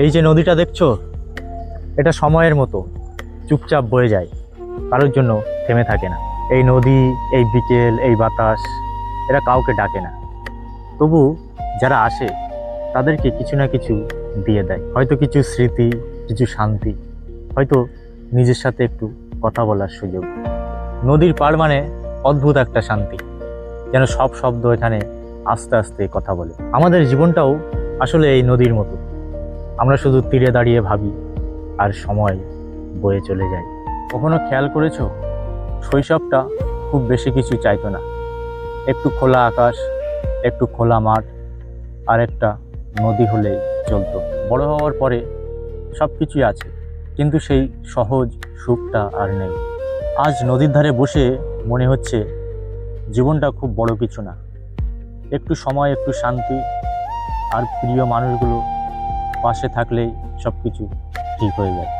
এই যে নদীটা দেখছো, এটা সময়ের মতো চুপচাপ বয়ে যায়, কারোর জন্য থেমে থাকে না। এই নদী, এই বিকেল, এই বাতাস, এরা কাউকে ডাকে না। তবু যারা আসে তাদেরকে কিছু না কিছু দিয়ে দেয়, হয়তো কিছু স্মৃতি, কিছু শান্তি, হয়তো নিজের সাথে একটু কথা বলার সুযোগ। নদীর পাড় মানে অদ্ভুত একটা শান্তি, যেন সব শব্দ এখানে আস্তে আস্তে কথা বলে। আমাদের জীবনটাও আসলে এই নদীর মতো, আমরা শুধু তীরে দাঁড়িয়ে ভাবি আর সময় বয়ে চলে যায়। কখনো খেয়াল করেছো, শৈশবটা খুব বেশি কিছু চাইতো না। একটু খোলা আকাশ, একটু খোলা মাঠ, আর একটা নদী হলেই চলতো। বড় হওয়ার পরে সব কিছুই আছে, কিন্তু সেই সহজ সুখটা আর নেই। আজ নদীর ধারে বসে মনে হচ্ছে জীবনটা খুব বড় কিছু না, একটু সময়, একটু শান্তি, আর প্রিয় মানুষগুলো পাশে থাকলেই সব কিছু ঠিক হয়ে যায়।